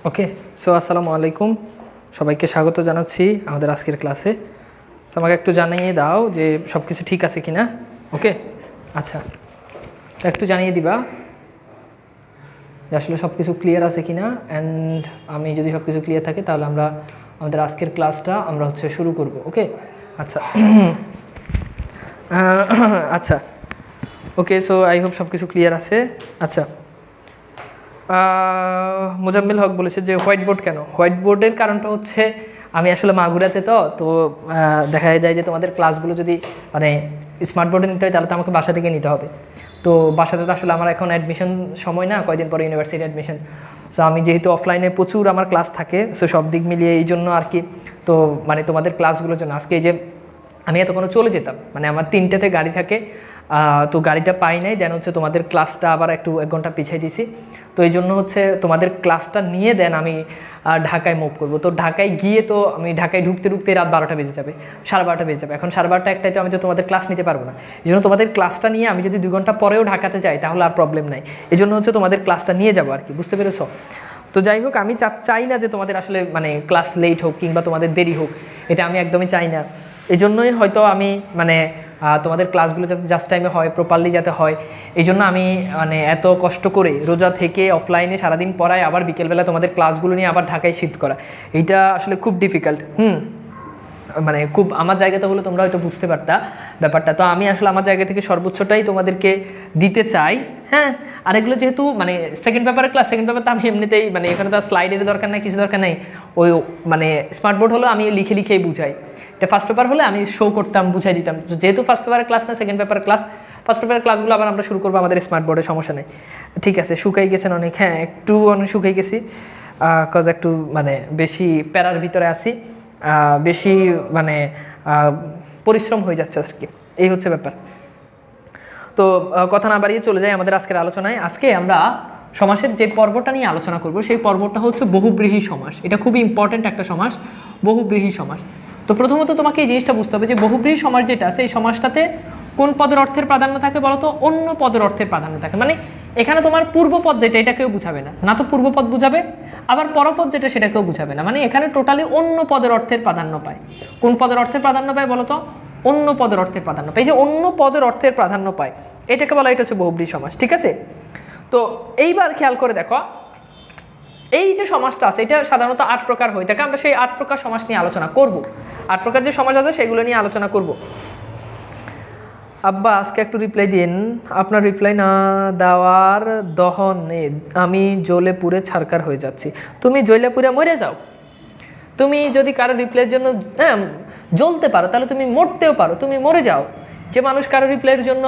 ওকে, so আসসালামু আলাইকুম, সবাইকে স্বাগত জানাচ্ছি আমাদের আজকের ক্লাসে। তো আমাকে একটু জানিয়ে দাও যে সব কিছু ঠিক আছে কি না। ওকে, আচ্ছা, তো একটু জানিয়ে দিবা যে আসলে সব কিছু ক্লিয়ার আছে কি না। অ্যান্ড আমি যদি সব কিছু ক্লিয়ার থাকে তাহলে আমরা আমাদের আজকের ক্লাসটা আমরা শুরু করব। ওকে, আচ্ছা আচ্ছা, ওকে, সো আই হোপ সব কিছু ক্লিয়ার আছে। আচ্ছা, মোজাম্মেল হক বলেছে যে হোয়াইট বোর্ড কেন? হোয়াইট বোর্ডের কারণটা হচ্ছে আমি আসলে মাগুরাতে তো দেখা যায় যে তোমাদের ক্লাসগুলো যদি মানে স্মার্ট বোর্ডে নিতে হয় তাহলে তো আমাকে বাসা থেকে নিতে হবে। তো বাসাতে তো আসলে আমার এখন অ্যাডমিশন সময় না, কয়দিন পরে ইউনিভার্সিটি অ্যাডমিশন। সো আমি যেহেতু অফলাইনে প্রচুর আমার ক্লাস থাকে, সো সব দিক মিলিয়ে এই জন্য আর কি। তো মানে তোমাদের ক্লাসগুলোর জন্য আজকে এই যে আমি এতক্ষণ চলে যেতাম, মানে আমার 3টেতে গাড়ি থাকে, তো গাড়িটা পাই নাই, দেন তোমাদের ক্লাসটা আবার একটু 1 ঘন্টা পিছিয়ে দিছি। তো এই জন্য তোমাদের ক্লাসটা নিয়ে দেন আমি ঢাকায় মুভ করবো। তো ঢাকায় গিয়ে তো আমি ঢাকায় ঢুকতে ঢুকতে রাত 12টা বেজে যাবে, 12:30 বেজে যাবে। এখন 12:30 একটাই তো আমি তো তোমাদের ক্লাস নিতে পারবো না। এই জন্য তোমাদের ক্লাসটা নিয়ে আমি যদি 2 ঘন্টা পরেও ঢাকাতে যাই তাহলে আর প্রবলেম নাই। এই জন্য তোমাদের ক্লাসটা নিয়ে যাবো আর কি, বুঝতে পেরেছো? তো যাই হোক, আমি চাই না যে তোমাদের আসলে মানে ক্লাস লেট হোক কিংবা তোমাদের দেরি হোক, এটা আমি একদমই চাই না। এই জন্যই হয়তো আমি মানে তোমাদের ক্লাসগুলো যাতে জাস্ট টাইমে হয়, প্রপারলি যাতে হয়, এই জন্য আমি মানে এত কষ্ট করে রোজা থেকে অফলাইনে সারাদিন পড়ায় আবার বিকেলবেলা তোমাদের ক্লাসগুলো নিয়ে আবার ঢাকায় শিফট করা, এইটা আসলে খুব ডিফিকাল্ট। মানে খুব আমার জায়গাতে হলে তোমরা হয়তো বুঝতে পারতা ব্যাপারটা। তো আমি আসলে আমার জায়গা থেকে সর্বোচ্চটাই তোমাদেরকে দিতে চাই। হ্যাঁ, আর এগুলো যেহেতু মানে সেকেন্ড পেপারের ক্লাস, সেকেন্ড পেপার তো আমি এমনিতেই মানে এখানে তো স্লাইডের দরকার নাই, কিছু দরকার নেই। ওই মানে স্মার্ট বোর্ড হলো আমি লিখে লিখেই বুঝাই। এটা ফার্স্ট পেপার হলে আমি শো করতাম, বুঝাই দিতাম। যেহেতু ফার্স্ট পেপারের ক্লাস না, সেকেন্ড পেপারের ক্লাস, ফার্স্ট পেপারের ক্লাসগুলো আবার আমরা শুরু করবো আমাদের স্মার্ট বোর্ডে, সমস্যা নেই। ঠিক আছে, শুকাই গেছেন অনেক? হ্যাঁ, একটু অনেক শুকাই গেছি, কজ একটু মানে বেশি প্যারার ভিতরে আছি, বেশি মানে পরিশ্রম হয়ে যাচ্ছে আর কি, এই হচ্ছে ব্যাপার। তো কথা না বাড়িয়ে চলে যাই আমাদের আজকের আলোচনায়। আজকে আমরা সমাসের যে পর্বটা নিয়ে আলোচনা করব সেই পর্বটা হচ্ছে বহুব্রীহি সমাস। এটা খুবই ইম্পর্টেন্ট একটা সমাস, বহুব্রীহি সমাস। তো প্রথমত তোমাকে এই জিনিসটা বুঝতে হবে যে বহুব্রীহি সমাস যেটা আছে, এই সমাসটাতে কোন পদের অর্থের প্রাধান্য থাকে বলো তো? অন্য পদের অর্থের প্রাধান্য থাকে। মানে এখানে তোমার পূর্বপদ যেটা, এটা কেউ বুঝাবে না, না তো পূর্বপদ বুঝাবে, আবার পরপদ যেটা সেটা কেউ বুঝাবে না। মানে এখানে টোটালি অন্য পদের অর্থের প্রাধান্য পায়। কোন পদের অর্থের প্রাধান্য পায় বলো তো? অন্য পদের অর্থের প্রাধান্য পায়। এই যে অন্য পদের অর্থের প্রাধান্য পায়, এটাকে বলা এটা হচ্ছে বহুব্রীহি সমাস। ঠিক আছে, তো এইবার খেয়াল করে দেখো, এই যে সমাসটা আছে এটা সাধারণত 8 প্রকার হয়ে থাকে। আমরা সেই 8 প্রকার সমাস নিয়ে আলোচনা করব। 8 প্রকার যে সমাস আছে সেগুলো নিয়ে আলোচনা করব। আব্বা আজকে একটু রিপ্লাই দিন, আপনার রিপ্লাই না দেওয়ার দহনে আমি জ্বলে পুড়ে ছারখার হয়ে যাচ্ছি। তুমি জ্বলে পুড়ে মরে যাও। তুমি যদি কারো রিপ্লাইয়ের জন্য জ্বলতে পারো তাহলে তুমি মরতেও পারো, তুমি মরে যাও। যে মানুষ কারো রিপ্লাইয়ের জন্য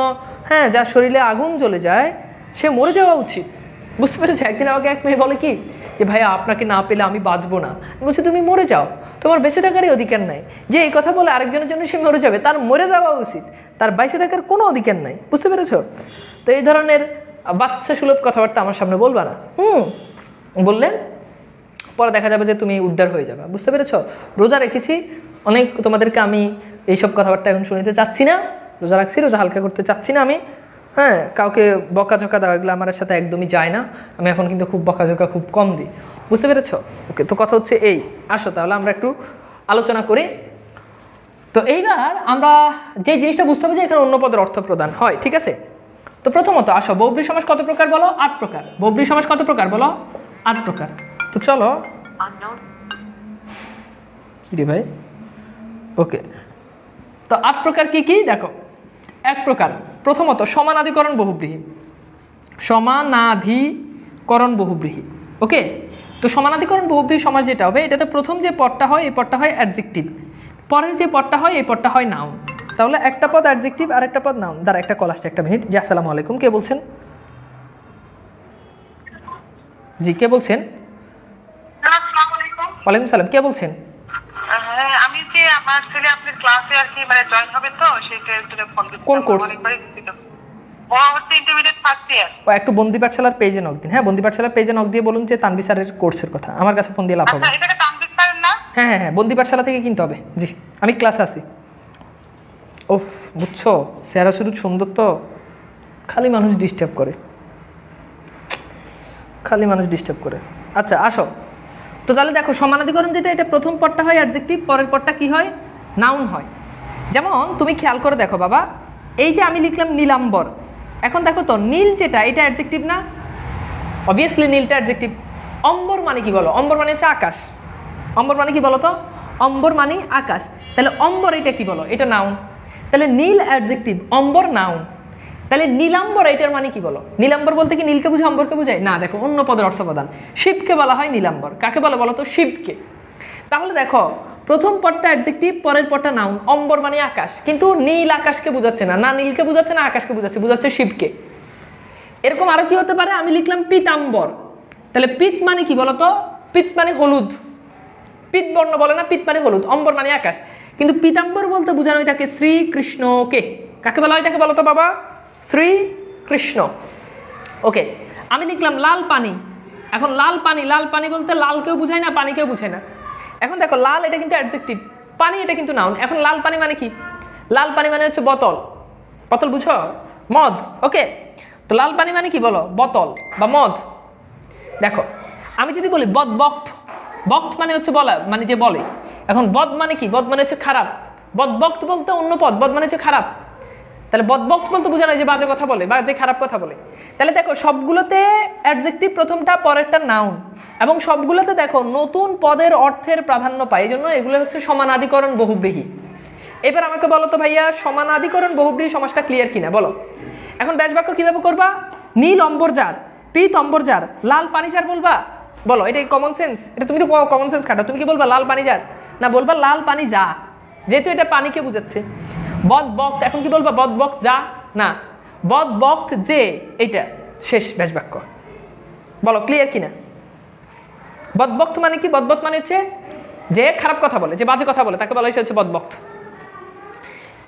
যার শরীরে আগুন জ্বলে যায় সে মরে যাওয়া উচিত, বুঝতে পেরেছো? একদিন আমাকে এক মেয়ে বলে কি যে ভাইয়া আপনাকে না পেলে আমি বাঁচবো না। বলছি তুমি মরে যাও, তোমার বেঁচে থাকারই অধিকার নাই। যে এই কথা বলে আরেকজনের জন্য সে মরে যাবে, তার মরে যাওয়া উচিত, তার বেঁচে থাকার কোনো অধিকার নাই, বুঝতে পেরেছো? তো এই ধরনের বাচ্চা সুলভ কথাবার্তা আমার সামনে বলবা না। বললে পরে দেখা যাবে যে তুমি উদ্ধার হয়ে যাবে, বুঝতে পেরেছো? রোজা রেখেছি অনেক, তোমাদেরকে আমি এইসব কথাবার্তা এখন শুনতে চাচ্ছি না। রোজা রাখছি, রোজা হালকা করতে চাচ্ছি না আমি। কাউকে বকাঝকা দেওয়া এগুলো আমার সাথে একদমই যায় না। আমি এখন কিন্তু খুব বকাঝকা খুব কম দিই, বুঝতে পেরেছো? ওকে, তো কথা হচ্ছে এই, আসো তাহলে আমরা একটু আলোচনা করি। তো এইবার আমরা যে জিনিসটা বুঝতে হবে যে এখানে অন্য পদের অর্থ প্রদান হয়। ঠিক আছে, তো প্রথমত আসো, বহুব্রীহি সমাস কত প্রকার বলো? 8 প্রকার। বহুব্রীহি সমাস কত প্রকার বলো? 8 প্রকার। তো চলো দি ভাই, ওকে, তো 8 প্রকার কি কি দেখো। 1 প্রকার, প্রথমত সমানাধিকরণ বহুব্রীহি। সমানাধিকরণ বহুব্রীহি। ওকে, তো সমানাধিকরণ বহুব্রীহি সমাস যেটা হবে, এটাতে প্রথম যে পদটা হয় এই পদটা হয় অ্যাডজেক্টিভ, পরের যে পদটা হয় এই পদটা হয় নাউন। তাহলে একটা পদ অ্যাডজেক্টিভ আর একটা পদ নাউন। দ্বারা একটা কল আসছে, একটা মিনিট। জি আসসালামু আলাইকুম, কে বলছেন? জি, কে বলছেন? ওয়ালাইকুম সালাম, কে বলছেন? আমি যে আমার ছেলে আপনার ক্লাসে আর কি মানে জয়েন হবে, তো সেটা একটু ফোন দিতে। কোন কোর্স? ও হচ্ছে ইন্টারমিডিয়েট ফার্স্ট ইয়ার। ও একটু বন্দি পাঠশালার পেজে নক দিন। হ্যাঁ, বন্দি পাঠশালার পেজে নক দিয়ে বলুন যে তানভীর স্যারের কোর্সের কথা। আমার কাছে ফোন দিয়ে লাভ হবে। আচ্ছা, এটাকে তানভীর স্যার না? হ্যাঁ হ্যাঁ হ্যাঁ, বন্দি পাঠশালা থেকে কিনতে হবে। জি, আমি ক্লাসে আছি। ওফ, বুঝছো, স্যারা শুধু সুন্দর তো, খালি মানুষ ডিস্টার্ব করে, খালি মানুষ ডিস্টার্ব করে। আচ্ছা আসো, তো তাহলে দেখো সমানাধিকরণ যেটা, এটা প্রথম পদটা হয় অ্যাডজেক্টিভ, পরের পদটা কি হয়? নাউন হয়। যেমন তুমি খেয়াল করে দেখো বাবা, এই যে আমি লিখলাম নীলাম্বর, এখন দেখো তো নীল যেটা, এটা অ্যাডজেক্টিভ না? Obviously নীলটা adjective. অম্বর মানে কি বলো? অম্বর মানে হচ্ছে আকাশ। অম্বর মানে কি বলো তো? অম্বর মানে আকাশ। তাহলে অম্বর এটা কি বলো? এটা নাউন। তাহলে নীল অ্যাডজেক্টিভ, অম্বর নাউন। তাহলে নীলাম্বর এটার মানে কি বলো? নীলাম্বর বলতে কি নীলকে বুঝে অম্বরকে বোঝায়? না, দেখো অন্য পদের অর্থপ্রদান। শিবকে বলা হয় নীলাম্বর। কাকে বলে বলো তো? শিবকে। তাহলে দেখো প্রথম পদটা অ্যাডজেক্টিভ, পরের পদটা নাউন। অম্বর মানে আকাশ, কিন্তু নীল আকাশকে বোঝাচ্ছে না, না নীলকে বোঝাচ্ছে না আকাশকে বোঝাচ্ছে, বোঝাচ্ছে শিবকে। এরকম আরো কি হতে পারে? আমি লিখলাম পীতাম্বর, তাহলে পিত মানে কি বলতো? পিত মানে হলুদ। পিত বর্ণ বলে না, পিত মানে হলুদ, অম্বর মানে আকাশ। কিন্তু পীতাম্বর বলতে বোঝানো হয় থাকে শ্রীকৃষ্ণকে। কাকে বলা হয় থাকে বলো তো বাবা? শ্রীকৃষ্ণ। ওকে, আমি লিখলাম লাল পানি। এখন লাল পানি, লাল পানি বলতে লালকেও বুঝায় না, পানিকেও বুঝায় না। এখন দেখো লাল এটা কিন্তু অ্যাডজেক্টিভ, পানি এটা কিন্তু নাউন। এখন লাল পানি মানে কি? লাল পানি মানে হচ্ছে বোতল। বোতল বুঝো? মদ। ওকে, তো লাল পানি মানে কি বলো? বোতল বা মদ। দেখো আমি যদি বলি বদ বক্ত, বক্ত মানে হচ্ছে বলা, মানে যে বলে। এখন বদ মানে কি? বদ মানে হচ্ছে খারাপ। বদ বক্ত বলতে অন্য পদ, বদ মানে হচ্ছে খারাপ। তাহলে বদ বক্ত বলতে বোঝানো যে বাজে কথা বলে, বাজে খারাপ কথা বলে। তাহলে দেখো সবগুলোতে অ্যাডজেক্টিভ প্রথমটা, পরেরটা নাউন, এবং সবগুলোতে দেখো নতুন পদের অর্থের প্রাধান্য পায়, এই জন্য এগুলো হচ্ছে সমানাধিকরণ বহুব্রীহি। এবার আমাকে বলো তো ভাইয়া, সমানাধিকরণ বহুব্রীহি সমাসটা ক্লিয়ার কিনা বলো? এখন ব্যাস বাক্য কিভাবে করবা? নীল অম্বরজার, পিত অম্বরজার, লাল পানিজার বলবা? বলো, এটা কমন সেন্স? এটা তুমি তো কমন সেন্স কাটো। তুমি কি বলবা লাল পানিজার? না, বলবা লাল পানি যা, যেহেতু এটা পানিকে বুঝাচ্ছে। বদ বক্ত, এখন কি বলবা? বদ বক্ত যা? না, বদ বক্ত যে, এইটা শেষ ব্যাস বাক্য। বলো ক্লিয়ার কিনা? বদ বক্ত মানে কি? বদ বক্ত মানে হচ্ছে যে খারাপ কথা বলে, যে বাজে কথা বলে, তাকে বলা হচ্ছে বদ বক্ত।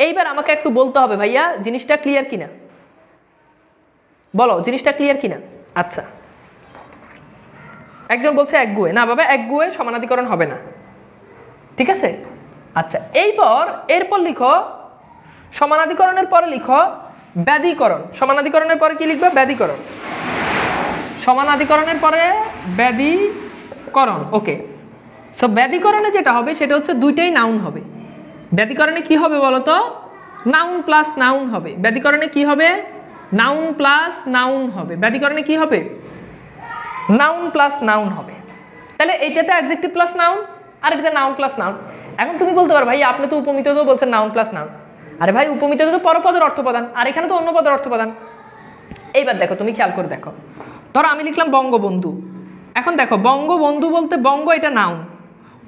এইবার আমাকে একটু বলতে হবে ভাইয়া জিনিসটা ক্লিয়ার কিনা। বলো জিনিসটা ক্লিয়ার কিনা? আচ্ছা, একজন বলছে একগুয়ে। না বাবা, একগুয়ে সমানাধিকরণ হবে না, ঠিক আছে? আচ্ছা, এরপর লিখো সমানাধিকরণের পরে লিখো ব্যাধিকরণ। সমানাধিকরণের পরে কি লিখবে? ব্যাধিকরণ। সমানাধিকরণের পরে ব্যাধিকরণ। ওকে, সো ব্যাধিকরণে যেটা হবে সেটা হচ্ছে দুইটাই নাউন হবে। ব্যাধিকরণে কি হবে বলো তো? নাউন প্লাস নাউন হবে। ব্যাধিকরণে কি হবে? নাউন প্লাস নাউন হবে। ব্যাধিকরণে কি হবে? নাউন প্লাস নাউন হবে। তাহলে এইটাতে অ্যাডজেক্টিভ প্লাস নাউন, আর এটাতে নাউন প্লাস নাউন। এখন তুমি বলতে পারো ভাই আপনি তো উপমিততেও বলছেন নাউন প্লাস নাউন। আরে ভাই উপমিততে তো পরপদের অর্থপ্রদান, আর এখানে তো অন্য পদের অর্থপ্রদান। এইবার দেখো তুমি খেয়াল করে দেখো, ধরো আমি লিখলাম বঙ্গবন্ধু। এখন দেখো বঙ্গবন্ধু বলতে বঙ্গ এটা নাউন,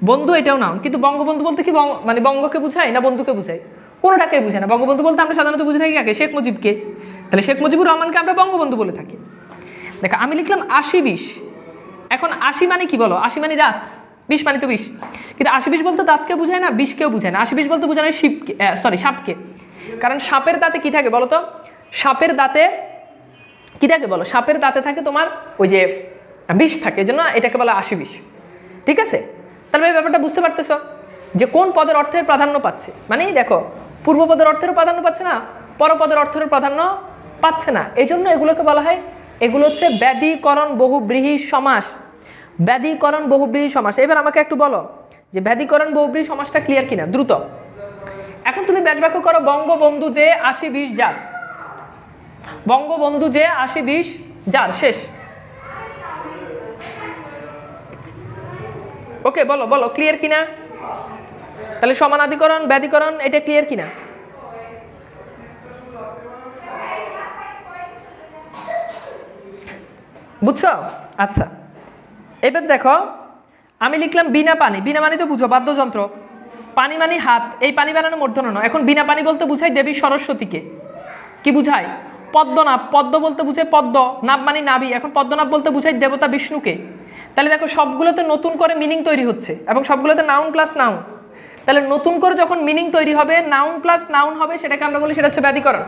বন্ধু এটাও নাউন, কিন্তু বঙ্গবন্ধু বলতে কি মানে বঙ্গকে বুঝায় না বন্ধুকে বুঝায়? কোনোটাকে বুঝায় না। বঙ্গবন্ধু বলতে আমরা সাধারণত বুঝে থাকি কাকে? শেখ মুজিবকে। তাহলে শেখ মুজিবুর রহমানকে আমরা বঙ্গবন্ধু বলে থাকি। দেখো আমি লিখলাম 80-20। এখন 80 মানে কি বলো? 80 মানে দাঁত, 20 মানে তো 20। কিন্তু 80-20 বলতে দাঁতকে বুঝায় না, 20কেও বুঝায় না। 80-20 বলতে বোঝানো শিবকে, সাপকে। কারণ সাপের দাঁতে কি থাকে বলো তো? সাপের দাঁতে কি থাকে বলো? সাপের দাঁতে থাকে তোমার ওই যে বিষ থাকে, এই জন্য এটাকে বলা 80-20। ঠিক আছে? তাহলে এই ব্যাপারটা বুঝতে পারতেছ যে কোন পদের অর্থের প্রাধান্য পাচ্ছে। মানে দেখো পূর্বপদের অর্থেরও প্রাধান্য পাচ্ছে না, পরপদের অর্থের প্রাধান্য পাচ্ছে না, এই জন্য এগুলোকে বলা হয়, এগুলো হচ্ছে ব্যাধিকরণ বহুব্রীহি সমাস। ব্যাধিকরণ বহুব্রীহি সমাস। এবার আমাকে একটু বলো যে ব্যাধিকরণ বহুব্রীহি সমাসটা ক্লিয়ার কিনা দ্রুত। এখন তুমি ব্যাস বাক্য করো বঙ্গবন্ধু যে 80-20 যার। বঙ্গবন্ধু যে 80-20 যার, শেষ। ওকে, বলো বলো ক্লিয়ার কিনা? তাহলে সমানাধিকরণ ব্যাধিকরণ এটা ক্লিয়ার কিনা? বুঝছো? আচ্ছা, এবার দেখো আমি লিখলাম বিনা পানি। বিনা পানি তো বুঝো বাদ্যযন্ত্র, পানি মানে হাত, এই পানি বানানো মূর্ধন্য নয়। এখন বিনা পানি বলতে বুঝাই দেবী সরস্বতীকে। কি বুঝায়? পদ্মনাভ। পদ্ম বলতে বুঝায় পদ্ম, নাভ মানে নাভি। এখন পদ্মনাভ বলতে বুঝাই দেবতা বিষ্ণুকে। তাহলে দেখো সবগুলোতে নতুন করে মিনিং তৈরি হচ্ছে, এবং সবগুলোতে নাউন প্লাস নাউন। তাহলে নতুন করে যখন মিনিং তৈরি হবে, নাউন প্লাস নাউন হবে, সেটাকে আমরা বলি সেটা হচ্ছে ব্যাধিকরণ।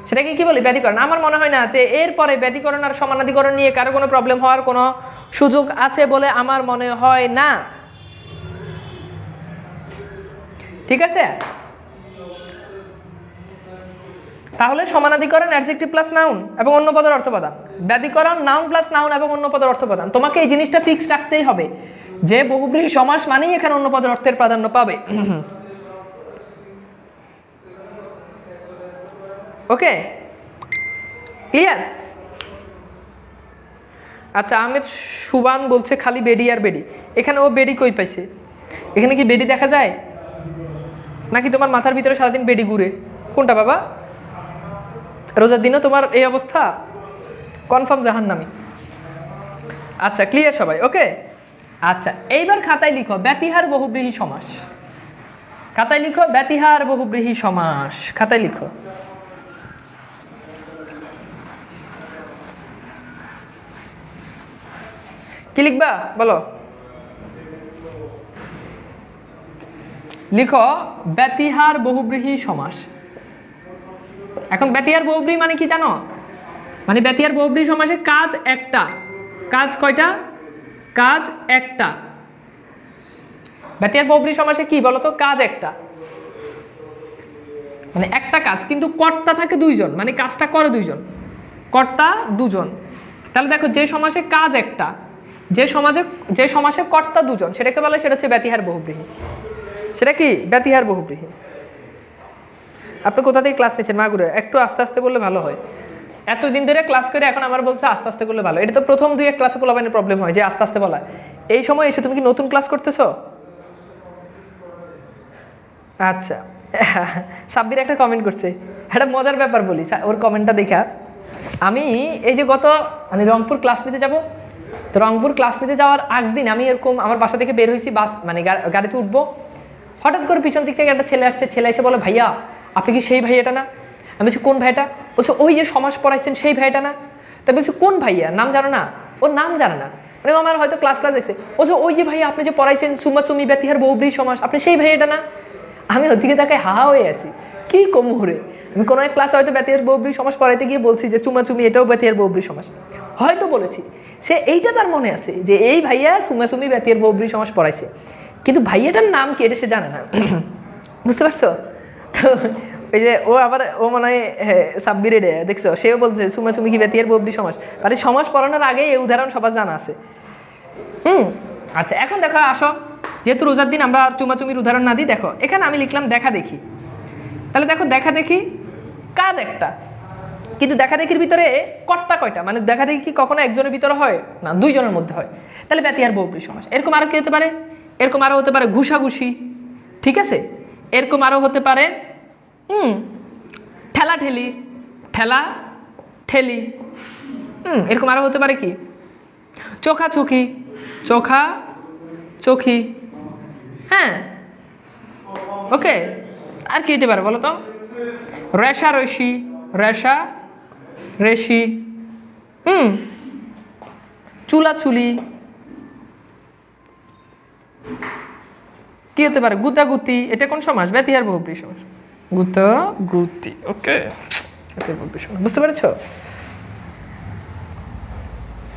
সেটাকে কি বলি? ব্যাধিকরণ। আমার মনে হয় না যে এরপরে ব্যাধিকরণ আর সমানাধিকরণ নিয়ে কারো কোনো প্রবলেম হওয়ার কোনো সুযোগ আছে বলে আমার মনে হয় না। ঠিক আছে? তাহলে সমানাধিকরণ অ্যাডজেক্টিভ প্লাস নাউন এবং অন্য পদের অর্থপ্রদান। ব্যাধিকরণ নাউন প্লাস নাউন এবং অন্য পদের অর্থপ্রদান। তোমাকে এই জিনিসটা ফিক্স রাখতেই হবে যে বহুব্রীহি সমাস মানেই এখানে অন্য পদের অর্থের প্রাধান্য পাবে। ওকে, ক্লিয়ার? আচ্ছা, আহমেদ সুবান বলছে খালি বেডি আর বেডি। এখানে ও বেডি কই পাইছে? এখানে কি বেডি দেখা যায় নাকি তোমার মাথার ভিতরে সারাদিন বেডি ঘুরে? কোনটা বাবা? রোজার দিনও তোমার এই অবস্থা? কনফার্ম জাহান্নামী। আচ্ছা, ক্লিয়ার সবাই? ওকে, আচ্ছা এইবার খাতায় লিখো ব্যতিহার বহুব্রীহি সমাস। খাতায় লিখো ব্যতিহার বহুব্রীহি সমাস। খাতায় লিখো। কি লিখবা বলো? লিখো ব্যতিহার বহুব্রীহি সমাস। এখন ব্যতিহার বহুব্রীহি মানে কি জানো? মানে ব্যতিহার বহুব্রীহি সমাসে কাজ একটা। কাজ কয়টা? কাজ একটা। ব্যতিহার বহুব্রীহি সমাসে কি বলতো? কাজ একটা, মানে একটা কাজ, কিন্তু কর্তা থাকে দুইজন, মানে কাজটা করে দুইজন, কর্তা দুজন। তাহলে দেখো যে সমাসে কাজ একটা, যে সমাসে কর্তা দুজন, সেটাকে বলে সেটা হচ্ছে ব্যতিহার বহুব্রীহি। সেটা কি? ব্যতিহার বহুব্রীহি। আপনি কোথা থেকে ক্লাস নিচ্ছেন মাগুরে? একটু আস্তে আস্তে বললে ভালো হয়। এতদিন ধরে ক্লাস করে এখন আমার বলছে আস্তে আস্তে করলে ভালো। এটা তো প্রথম 2-1 ক্লাসে পোলাপানের প্রবলেম হয় যে আস্তে আস্তে বলা। এই সময় এসে তুমি কি নতুন ক্লাস করতেছো? আচ্ছা, সাব্বির একটা কমেন্ট করছে, একটা মজার ব্যাপার বলি ওর কমেন্টটা দেখা। আমি এই যে গত মানে রংপুর ক্লাস নিতে যাব, তো রংপুর ক্লাস নিতে যাওয়ার আগদিন আমি এরকম আমার বাসা থেকে বের হয়েছি, বাস মানে গাড়িতে উঠবো, হঠাৎ করে পিছন দিক থেকে একটা ছেলে আসছে। ছেলে এসে বলে, ভাইয়া আপনি কি সেই ভাইয়াটা না? আমি বলছি কোন ভাইয়াটা? বলছে ওই যে সমাস পড়াইছেন সেই ভাইয়াটা না? তাই বলছি কোন ভাইয়া, নাম জানো না? ওর নাম জানে না, মানে আমার হয়তো ক্লাস দেখছে। বলছে ওই যে ভাইয়া আপনি যে পড়াইছেন সুমাচুমি ব্যতিহার বহুব্রীহি সমাস, আপনি সেই ভাইয়াটা না? আমি ওদিকে তাকে হাহা হয়ে আছি, কি কমুরে। আমি কোনো এক ক্লাসে হয়তো ব্যতিহার বহুব্রীহি সমাস পড়াইতে গিয়ে বলছি যে চুমাচুমি এটাও ব্যতিহার বহুব্রীহি সমাস, হয়তো বলেছি। সে এইটা তার মনে আছে যে এই ভাইয়া সুমাচুমি ব্যতিহার বহুব্রীহি সমাস পড়াইছে, কিন্তু ভাইয়াটার নাম কি এটা সে জানে না। বুঝতে পারছো? তো ওই যে ও মনে হয় সাব্বিরে দেখছো, সেও বলছে সুমাচুমি কি ব্যতিহার বহুব্রীহি সমাস, মানে সমাস পড়ানোর আগে এই উদাহরণ সবার জানা আছে। আচ্ছা, এখন দেখো আসো, যেহেতু রোজার দিন আমরা চুমাচুমির উদাহরণ না দিই, দেখো এখানে আমি লিখলাম দেখা দেখি। তাহলে দেখো দেখা দেখি কাজ একটা, কিন্তু দেখা দেখির ভিতরে কর্তা কয়টা? মানে দেখা দেখি কি কখনো একজনের ভিতরে হয় না, দুইজনের মধ্যে হয়। তাহলে ব্যতিহার বহুব্রীহি সমাস। এরকম আরো কি হতে পারে? এরকম আরো হতে পারে ঘুষাঘুষি, ঠিক আছে? এরকম আরো হতে পারে ঠেলা ঠেলি, ঠেলা ঠেলি। এরকম আরো হতে পারে কি চোখাচোখি, চোখা চোখি। হ্যাঁ, ওকে। আর কি হতে পারে বলো তো? রেশা রশি, রেশা রেশি। চুলাচুলি। কি হতে পারে? গুতাগুতি। এটা কোন সমাস? ব্যতিহার বহুব্রীহি সমাস। গুতাগুতি। ওকে, বুঝতে পেরেছো?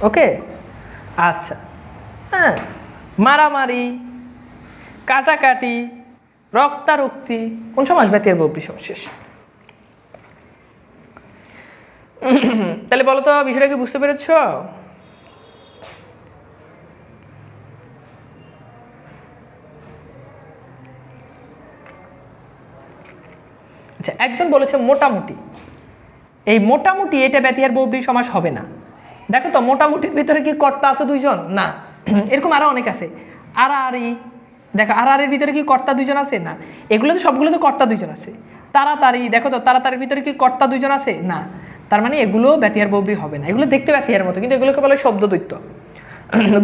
ওকে, আচ্ছা। হ্যাঁ, মারামারি, কাটাকাটি, রক্তারক্তি কোন সমাস? ব্যতিহার বহুব্রীহি সমাস। শেষ। তাহলে বলো তো বিষয়টা কি বুঝতে পেরেছ? আচ্ছা, একজন বলেছে মোটামুটি। এই মোটামুটি এটা ব্যতিহার বহুব্রীহি সমাস হবে না। দেখো তো মোটামুটির ভিতরে কি কর্তা আছে দুইজন? না। এরকম আরো অনেক আছে। আড়াআড়ি, দেখো আড়াআড়ির ভিতরে কি কর্তা দুইজন আছে? না। এগুলো তো সবগুলো তো কর্তা দুইজন আছে। তাড়াতাড়ি, দেখো তো তাড়াতাড়ির ভিতরে কি কর্তা দুইজন আছে? না। তার মানে এগুলো ব্যতিহার বহুব্রীহি হবে না। এগুলো দেখতে ব্যতিহার মতো, কিন্তু এগুলোকে বলে শব্দদ্বৈত।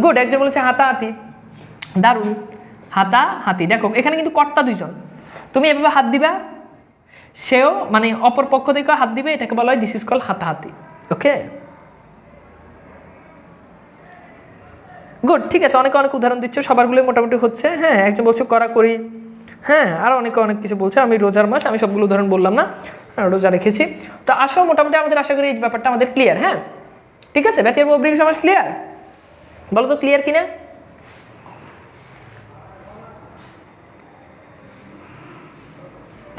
গুড। একজন বলেছে হাতাহাতি, দারুণ। হাতা হাতি, দেখো এখানে কিন্তু কর্তা দুইজন। তুমি এভাবে হাত দিবা, সেও মানে অপর পক্ষ থেকে হাত দিবে, এটাকে বলা হয় দিস ইজ কল হাতাহাতি। ওকে, গুড। ঠিক আছে, অনেক অনেক উদাহরণ দিচ্ছ, সবারগুলোই মোটামুটি হচ্ছে। হ্যাঁ, একজন বলছে কড়াকড়ি। হ্যাঁ, আর অনেকে অনেক কিছু বলছে। আমি রোজার মাস, আমি সবগুলো উদাহরণ বললাম না, রোজা রেখেছি। তো আসো, মোটামুটি আমাদের আশা করি এই ব্যাপারটা আমাদের ক্লিয়ার। হ্যাঁ, ঠিক আছে। ব্যতিহার বহুব্রীহি সমাস ক্লিয়ার? বলো তো ক্লিয়ার কিনা?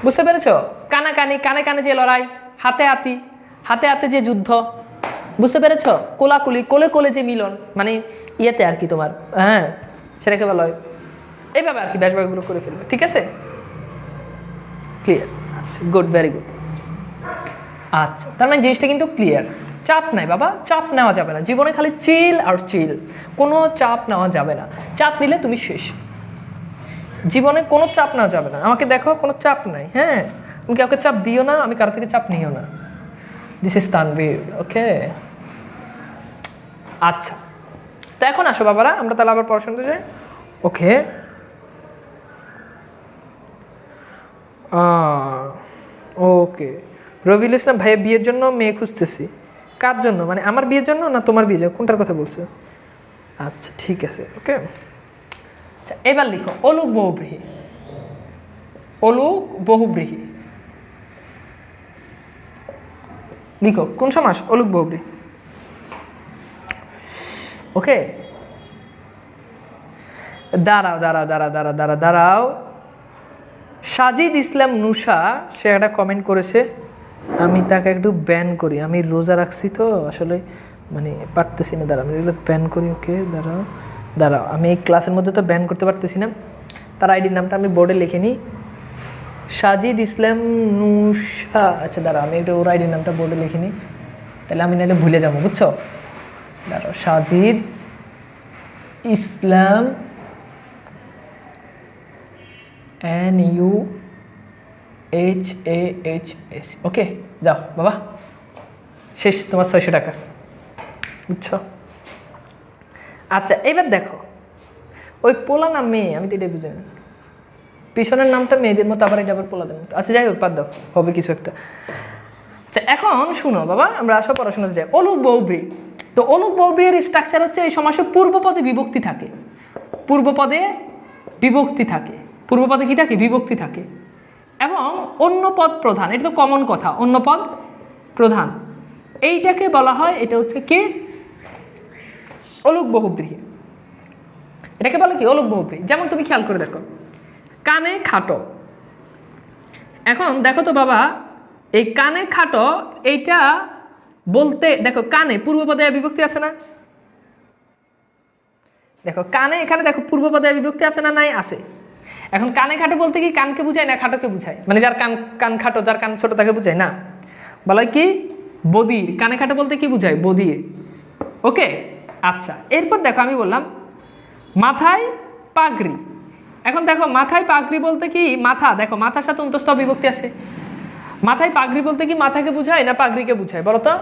বুঝতে পেরেছো? কানাকানি, কানে কানে যে লড়াই, হাতে হাতি, হাতে হাতে যে যুদ্ধ। বুঝতে পেরেছো? কোলাকুলি, কোলে কোলে যে মিলন, মানে ইয়েতে আর কি তোমার। হ্যাঁ, সেটাকে বলা হয়। এইভাবে আর কি ব্যাস বাক্যগুলো করে ফেলবে, ঠিক আছে? ক্লিয়ার? আচ্ছা, গুড, ভেরি গুড। আচ্ছা, তার মানে জিনিসটা কিন্তু ক্লিয়ার। চাপ নাই বাবা, চাপ নেওয়া যাবে না জীবনে, খালি চিল আর চিল, কোনো চাপ নেওয়া যাবে না। চাপ নিলে তুমি শেষ। জীবনে কোনো চাপ নেওয়া যাবে না। আমাকে দেখো, কোনো চাপ নাই, হ্যাঁ? তুমি কাউকে চাপ দিও না, আমি কারো থেকে চাপ নিও না। দিস ইজ তানভীর, ওকে? আচ্ছা, তো এখন আসো বাবারা, আমরা তাহলে আবার পড়াশোনাতে যাই। ওকে, ওকে। রবিউল ইসলাম ভাইয়া, বিয়ের জন্য মেয়ে খুঁজতেছি। কার জন্য? মানে আমার বিয়ের জন্য না তোমার বিয়ের জন্য, কোনটার কথা বলছো? আচ্ছা, ঠিক আছে, ওকে। আচ্ছা, এবার লিখো অলুক বহুব্রীহি। অলুক বহুব্রীহি লিখো। কোন সমাস? অলুক বহুব্রীহি। ওকে, দাঁড়াও দাঁড়াও দাঁড়াও দাঁড়াও দাঁড়াও দাঁড়াও। সাজিদ ইসলাম নুসা, সে একটা কমেন্ট করেছে, আমি তাকে একটু ব্যান করি, আমি রোজা রাখছি তো আসলে মানে পারতেছি না। দাঁড়াও, আমি এগুলো ব্যান করি। ওকে, দাঁড়াও দাঁড়াও, আমি এই ক্লাসের মধ্যে তো ব্যান করতে পারতেছি না। তার আইডির নামটা আমি বোর্ডে লিখে নিই, সাজিদ ইসলাম নুসা। আচ্ছা দাঁড়াও, আমি একটু ওর আইডির নামটা বোর্ডে লিখে নিই, তাহলে আমি নাহলে ভুলে যাবো, বুঝছো? দাঁড়াও, সাজিদ ইসলাম NUHAHS। ওকে, যাও বাবা, শেষ তোমার 600 টাকা, বুঝছো? আচ্ছা, এবার দেখো, ওই পোলা না মেয়ে, আমি তো এটাই বুঝি না। পিছনের নামটা মেয়েদের মতো, আবার এটা আবার পোলাদের মতো। আচ্ছা যাই হোক, বাদ দাও, হবে কিছু একটা। আচ্ছা, এখন শুনো বাবা, আমরা আসো পড়াশোনাতে যাই। অলুক বহুব্রী। তো অলুক বহুব্রীর স্ট্রাকচার হচ্ছে, এই সমাসে পূর্বপদে বিভক্তি থাকে। পূর্বপদে বিভক্তি থাকে। পূর্বপদে কি থাকে? বিভক্তি থাকে। এবং অন্য পদ প্রধান, এটা তো কমন কথা, অন্য পদ প্রধান, এইটাকে বলা হয়, এটা হচ্ছে কি? অলুক বহুব্রীহি। এটাকে বলে কি? অলুক বহুব্রীহি। যেমন তুমি খেয়াল করে দেখো, কানে খাটো। এখন দেখো তো বাবা, এই কানে খাটো, এইটা বলতে দেখো, কানে পূর্বপদে বিভক্তি আছে না? দেখো কানে, এখানে দেখো পূর্বপদে বিভক্তি আছে না? নাই, আছে। এখন কানে খাটো বলতে কি কানকে বুঝায় না খাটোকে বুঝায়? মানে যার কান খাটো, যার কান ছোট, তাকে বুঝায় না? বলা কি? বদির। কানে খাটো বলতে কি বুঝায়? বদির। ওকে, আচ্ছা। এরপর দেখো, আমি বললাম মাথায় পাগড়ি। এখন দেখো, মাথায় পাগড়ি বলতে কি? মাথা, দেখো মাথার সাথে অন্তস্থ বিভক্তি আছে। মাথায় পাগড়ি বলতে কি মাথাকে বুঝায় না পাগড়িকে বুঝায়? বলো তো,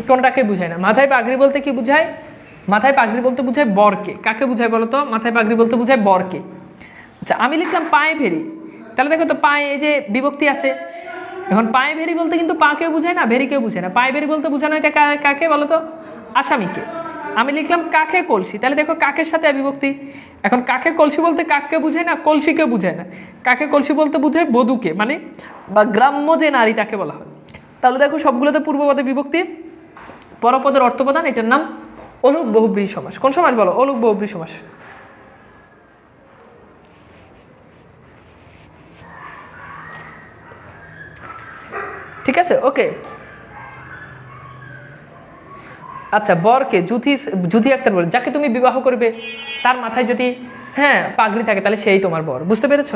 কোনটাকে বুঝায় না? মাথায় পাগড়ি বলতে কি বুঝায়? মাথায় পাগড়ি বলতে বুঝায় বরকে। কাকে বুঝায় বলো তো? মাথায় পাগড়ি বলতে বুঝায় বরকে। আচ্ছা, আমি লিখলাম পায়ে ভেরি, তাহলে দেখো তো পায়ে এই যে বিভক্তি আছে। এখন পায়ে ভেরি বলতে কিন্তু পাকে বুঝায় না, ভেরিকেও বুঝায় না। পায়ে ভেরি বলতে বোঝানো এটা কাকে বলো তো? আসামিকে। আমি লিখলাম কাকে কলসি, তাহলে দেখো কাকের সাথে বিভক্তি। এখন কাকে কলসি বলতে কাককে বুঝায় না, কলসিকে বুঝায় না। কাকে কলসি বলতে বুঝায় বধূকে, মানে বা গ্রাম্য যে নারী, তাকে বলা হয়। তাহলে দেখো সবগুলোতে পূর্বপদে বিভক্তি, পরপদের অর্থপ্রদান। এটার নাম অলুক বহুব্রীহি সমাস। কোন সমাস বলো? অলুক বহুব্রীহি সমাস। ঠিক আছে, ওকে। আচ্ছা, বরকে জুথি আক্তার বলে, যাকে তুমি বিবাহ করবে তার মাথায় যদি পাগড়ি থাকে, তাহলে সেই তোমার বর। বুঝতে পেরেছ?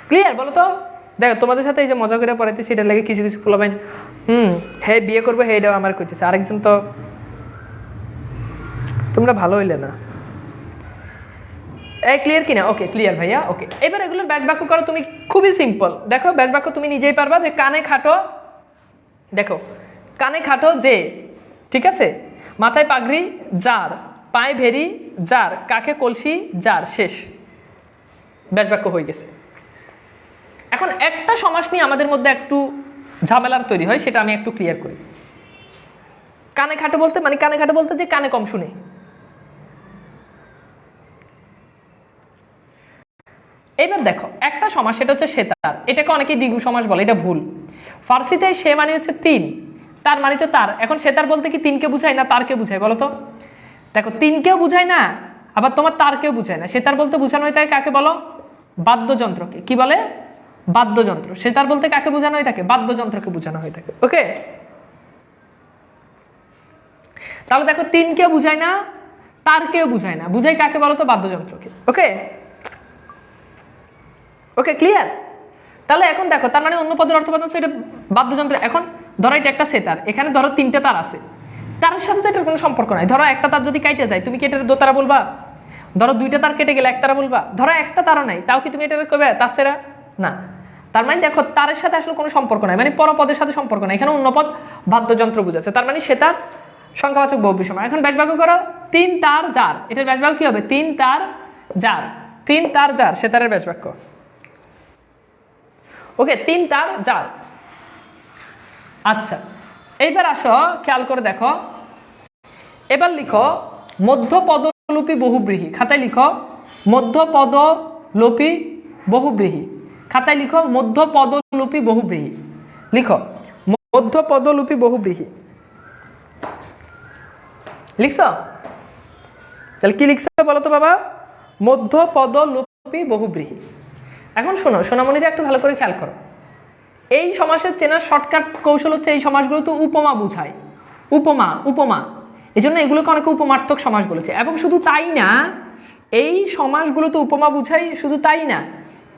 ক্লিয়ার? বলো তো। দেখো, তোমাদের সাথে এই যে মজা করে পড়াইতেছি, এটা লাগে কিছু কিছু বলবেন হে বিয়ে করবো, হে এটাও আমার কইতেছে। আরেকজন তো, তোমরা ভালো হইলে না। এই ক্লিয়ার কিনা? ওকে, ক্লিয়ার ভাইয়া। ওকে, এবার এগুলোর ব্যাস বাক্য করো তুমি, খুবই সিম্পল। দেখো ব্যাস বাক্য তুমি নিজেই পারবা, যে কানে খাটো, দেখো কানে খাটো যে, ঠিক আছে, মাথায় পাগড়ি যার, পায়ে ভেরি যার, কাকে কলসি যার, শেষ। ব্যাস বাক্য হয়ে গেছে। এখন একটা সমাস নিয়ে আমাদের মধ্যে একটু ঝামেলার তৈরি হয়, সেটা আমি একটু ক্লিয়ার করি। কানে খাটো বলতে মানে কানে খাটো বলতে যে কানে কম শুনে। এবার দেখো একটা সমাস, সেটা হচ্ছে সেতার। এটাকে অনেকে দ্বিগু সমাস বলে, এটা ভুল। ফার্সিতে সে মানে হচ্ছে তিন, তার মানে তো তার। এখন সেতার বলতে কি তিনকে বুঝায় না তারকে বুঝায়? বলো তো। দেখো, তিনকেও বুঝায় না, আবার তোমার তারকেও বুঝায় না। সেতার বলতে বোঝানো হয়ে থাকে কাকে বলো? বাদ্যযন্ত্রকে। কি বলে? বাদ্যযন্ত্র। সেতার বলতে কাকে বোঝানো হয়ে থাকে? বাদ্যযন্ত্রকে বোঝানো হয়ে থাকে। ওকে, তাহলে দেখো তিনকেও বুঝায় না, তারকেও বুঝায় না, বুঝাই কাকে বলো তো? বাদ্যযন্ত্রকে। ওকে ওকে, ক্লিয়ার? তাহলে এখন দেখো, তার মানে অন্য পদের অর্থ প্রদান এটা বাদ্যযন্ত্র। এখন ধরো এটা একটা সেতার, এখানে ধরো তিনটে তার আছে, তারের সাথে তো এটার কোনো সম্পর্ক নাই। ধরো একটা তার যদি কাটে যায়, তুমি কি এটা দোতারা বলবা? ধরো দুইটা তার কেটে গেলে একতারা বলবা? ধরো একটা তারও নাই, তাও কি তুমি এটা কবে তাসেরা? না। তার মানে দেখো তারের সাথে আসলে কোনো সম্পর্ক নাই, মানে পরপদের সাথে সম্পর্ক নাই, এখানে অন্য পদ বাদ্যযন্ত্র বুঝাচ্ছে। তার মানে সেটা সংখ্যাবাচক বহুব্রী সমাস। এখন ব্যাসবাক্য করো, তিন তার যার, এটার ব্যাসবাক্য কি হবে? তিন তার যার, তিন তার যার সেতারের ব্যাসবাক্য। ওকে, তিন তার যার। আচ্ছা, এইবার আসো খেয়াল করে দেখো, এবার লিখো মধ্যপদলোপী বহুব্রীহি। খাতায় লিখো মধ্যপদলোপী বহুব্রীহি। খাতায় লিখো মধ্যপদলোপী বহুব্রীহি। লিখো মধ্যপদলোপী বহুব্রীহি। লিখছো? তাহলে কি লিখছো বলো তো বাবা? মধ্যপদলোপী বহুব্রীহি। এখন শোনো সোনামণিরা, একটু ভালো করে খেয়াল করো। এই সমাসের চেনার শর্টকাট কৌশল হচ্ছে, এই সমাসগুলো তো উপমা বুঝায়। উপমা, উপমা, এই জন্য এগুলোকে অনেকে উপমার্থক সমাস বলেছে। এবং শুধু তাই না, এই সমাসগুলো তো উপমা বুঝাই, শুধু তাই না,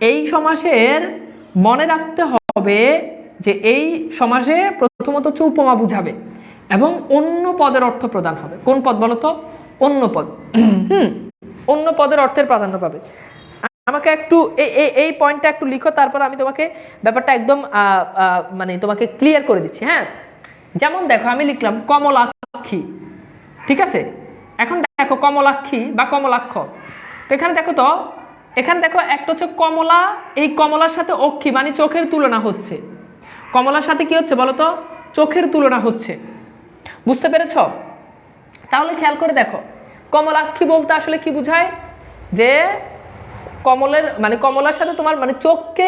এই সমাসের মনে রাখতে হবে যে এই সমাসে প্রথমত হচ্ছে উপমা বুঝাবে এবং অন্য পদের অর্থ প্রদান হবে। কোন পদ বলো তো? অন্য পদ। অন্য পদের অর্থের প্রাধান্য পাবে। আমাকে একটু এই পয়েন্টটা একটু লিখো, তারপর আমি তোমাকে ব্যাপারটা একদম মানে তোমাকে ক্লিয়ার করে দিচ্ছি। হ্যাঁ, যেমন দেখো আমি লিখলাম কমলাক্ষী, ঠিক আছে? এখন দেখো কমলাক্ষী বা কমলাক্ষ, তো এখানে দেখো তো, এখানে দেখো একটা হচ্ছে কমলা, এই কমলার সাথে অক্ষী মানে চোখের তুলনা হচ্ছে। কমলার সাথে কি হচ্ছে বলো তো? চোখের তুলনা হচ্ছে। বুঝতে পেরেছ? তাহলে খেয়াল করে দেখো, কমলাক্ষী বলতে আসলে কি বুঝায়? যে কমলের মানে কমলার সাথে তোমার মানে চোখকে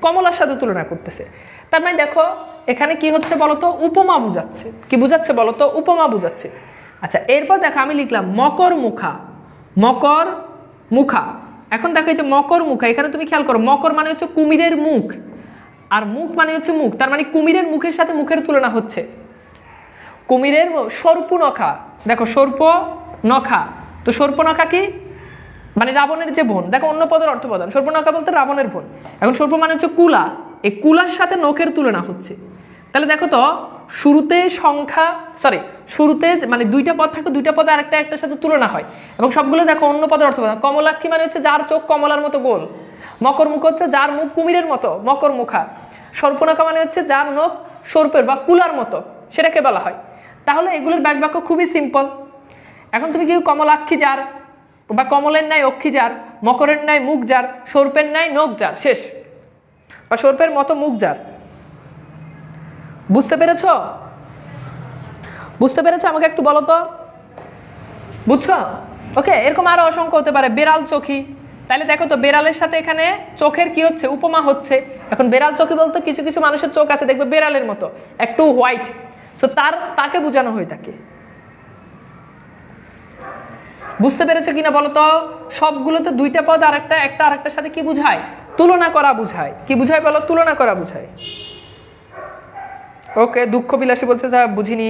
কমলার সাথে তুলনা করতেছে। তার মানে দেখো এখানে কি হচ্ছে বলতো? উপমা বুঝাচ্ছে। কি বুঝাচ্ছে বলতো? উপমা বুঝাচ্ছে। আচ্ছা, এরপর দেখো আমি লিখলাম মকর মুখা। মকর মুখা। এখন দেখো এই যে মকর মুখা, এখানে তুমি খেয়াল করো, মকর মানে হচ্ছে কুমিরের মুখ, আর মুখ মানে হচ্ছে মুখ। তার মানে কুমিরের মুখের সাথে মুখের তুলনা হচ্ছে। কুমিরের সর্পনখা, দেখো সর্পনখা, তো সর্পনখা কি মানে রাবণের যে বোন। দেখো অন্য পদের অর্থ প্রদান, সর্পনখা বলতে রাবণের বোন। এখন সর্প মানে হচ্ছে কুলা, এই কুলার সাথে নখের তুলনা হচ্ছে। তাহলে দেখো তো শুরুতে সংখ্যা শুরুতে মানে দুইটা পদ থাকে, দুইটা পদে আরেকটা একটার সাথে তুলনা হয় এবং সবগুলো দেখো অন্য পদের অর্থ প্রদান। কমলাক্ষী মানে হচ্ছে যার চোখ কমলার মতো গোল, মকর মুখ হচ্ছে যার মুখ কুমিরের মতো, মকর মুখা। সর্পনখা মানে হচ্ছে যার নখ সর্পের বা কুলার মতো, সেটাকে বলা হয়। তাহলে এগুলোর ব্যাসবাক্য খুবই সিম্পল। এখন তুমি কি কমলাক্ষী যার বা কমলের ন্যায় অক্ষী যার, মকরের ন্যায় মুখ যার, সর্পের ন্যায় নখ যার, শেষ। বা সর্পের মতো মুখ যার। বুঝতে পেরেছ? বুঝতে পেরেছ? আমাকে একটু বলো তো, বুঝছো? ওকে, এরকম আরো অসংখ্য হতে পারে। বেড়াল চোখী, তাহলে দেখো তো বেড়ালের সাথে এখানে চোখের কি হচ্ছে? উপমা হচ্ছে। এখন বেড়াল চোখী বলতে কিছু কিছু মানুষের চোখ আছে দেখবে বেড়ালের মতো, একটু হোয়াইট, সো তাকে বোঝানো হয়ে থাকে। বুঝতে পেরেছো কিনা বলো তো? সবগুলোতে দুইটা পদ আর একটা আরেকটার সাথে কি বুঝায়? তুলনা করা বুঝায়। কি বুঝায় বলো? তুলনা করা বুঝায়। ওকে, দুঃখ বিলাসী বলছে যা বুঝিনি,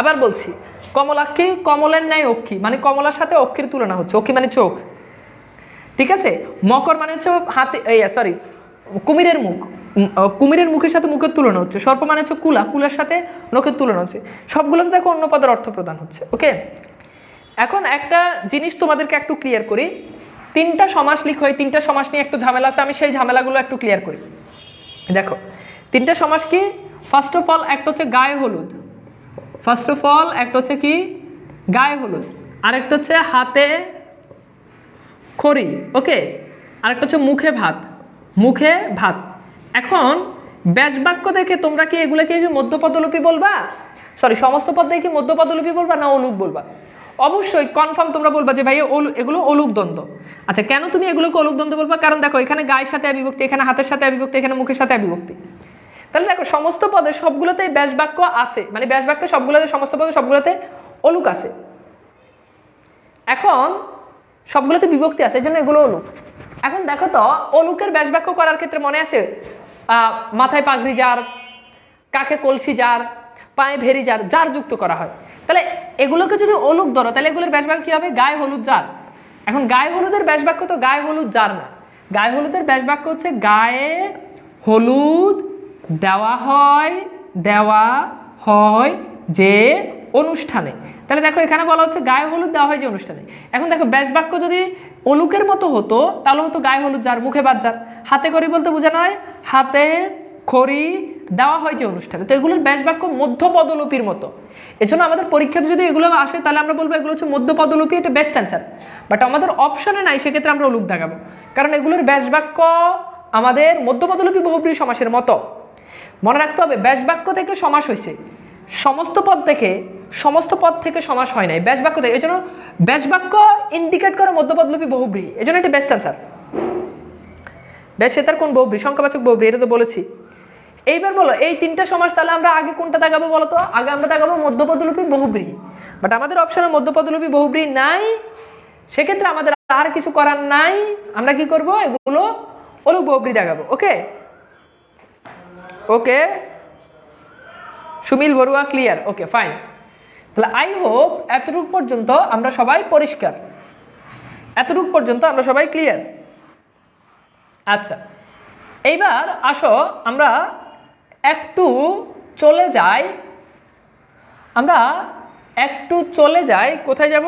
আবার বলছি। কমলাক্ষী, কমলের ন্যায় অক্ষী মানে কমলার সাথে অক্ষীর তুলনা হচ্ছে, অক্ষী মানে চোখ, ঠিক আছে? মকর মানে হচ্ছে হাতে কুমিরের মুখ, কুমিরের মুখের সাথে মুখের তুলনা হচ্ছে। সর্প মানে হচ্ছে কুলা, কুলার সাথে নখের তুলনা হচ্ছে। সবগুলোতে দেখো অন্য পদের অর্থ প্রদান হচ্ছে। ওকে, এখন একটা জিনিস তোমাদেরকে একটু ক্লিয়ার করি। তিনটা সমাস লিখো, এই তিনটা সমাস নিয়ে একটু ঝামেলা আছে, আমি সেই ঝামেলাগুলো একটু ক্লিয়ার করি। দেখো তিনটা সমাস কি? ফার্স্ট অফ অল একটা হচ্ছে গায়ে হলুদ, ফার্স্ট অফ অল একটা হচ্ছে কি? গায়ে হলুদ, আরেকটা হচ্ছে হাতে খড়ি, ওকে, আরেকটা হচ্ছে মুখে ভাত, মুখে ভাত। এখন ব্যাসবাক্য দেখে তোমরা কি এগুলোকে মধ্যপদলোপী বলবা? সমস্ত পদ দেখে মধ্যপদলোপী বলবা না অলুক বলবা? অবশ্যই কনফার্ম তোমরা বলবা যে ভাই এগুলো অলুক দ্বন্দ্ব। আচ্ছা, কেন তুমি এগুলোকে অলুক দ্বন্দ্ব বলবা? কারণ দেখো এখানে গায়ের সাথে বিভক্তি, এখানে হাতের সাথে বিভক্তি, এখানে মুখের সাথে বিভক্তি। তাহলে দেখো সমস্ত পদে সবগুলোতেই ব্যাসবাক্য আছে, মানে ব্যাসবাক্য সবগুলোতে, সমস্ত পদে সবগুলোতে অলুক আছে। এখন সবগুলোতে বিভক্তি আছে, এই জন্য এগুলো অলুক। এখন দেখো তো অলুকের ব্যাসবাক্য করার ক্ষেত্রে মনে আছে মাথায় পাগড়ি যার, কাকে কলসি যার, পায়ে ভেরি যার, যার যুক্ত করা হয়। তাহলে এগুলোকে যদি অলুক ধরো তাহলে এগুলোর ব্যাসবাক্য কি হবে? গায়ে হলুদ যার। এখন গায়ে হলুদের ব্যাসবাক্য তো গায়ে হলুদ যার না, গায়ে হলুদের ব্যাসবাক্য হচ্ছে গায়ে হলুদ দেওয়া হয় যে অনুষ্ঠানে। তাহলে দেখো এখানে বলা হচ্ছে গায়ে হলুদ দেওয়া হয় যে অনুষ্ঠানে। এখন দেখো ব্যাসবাক্য যদি অলুকের মতো হতো তাহলে হতো গায়ে হলুদ যার, মুখে বাদ যার। হাতে খড়ি বলতে বোঝানো হয় হাতে খড়ি দেওয়া হয় যে অনুষ্ঠানে। তো এগুলোর ব্যাসবাক্য মধ্য পদলিপির মতো। এজন্য আমাদের পরীক্ষাতে যদি এগুলো আসে তাহলে আমরা বলবো এগুলো হচ্ছে মধ্য পদলিপি, এটা বেস্ট অ্যান্সার। বাট আমাদের অপশনে নাই, সেক্ষেত্রে আমরা অলুক দেখাবো, কারণ এগুলোর ব্যাসবাক্য আমাদের মধ্য পদলিপি বহুব্রীহি সমাসের মতো। মনে রাখতে হবে ব্যাসবাক্য থেকে সমাস হয়েছে, সমস্ত পদ থেকে সমাস হয় নাই, ব্যাসবাক্য থেকে। এই জন্য ব্যাসবাক্য ইন্ডিকেট করে মধ্যপদলিপি বহুব্রীহি, এই জন্য এটা বেস্ট অ্যান্সার। ব্যাস সেতার কোন বহুব্রীহি? সংখ্যাবাচক বহুব্রীহি, এটা তো বলেছি। এইবার বলো এই তিনটা সমাস তাহলে আমরা আগে কোনটা দেখাবো বলো তো? আগে আমরা দেখাবো মধ্যপদলিপি বহুব্রীহি, বাট আমাদের অপশনে মধ্যপদলিপি বহুব্রীহি নাই, সেক্ষেত্রে আমাদের আর কিছু করার নাই। আমরা কি করব? এগুলো অলুক বহুব্রীহি দেখাবো। ওকে সুমিল বড়ুয়া ক্লিয়ার? Okay fine. তাহলে আই হোপ এতটুকু পর্যন্ত আমরা সবাই পরিষ্কার, এতটুকু পর্যন্ত আমরা সবাই ক্লিয়ার। আচ্ছা, এইবার আসো আমরা একটু চলে যাই, কোথায় যাব?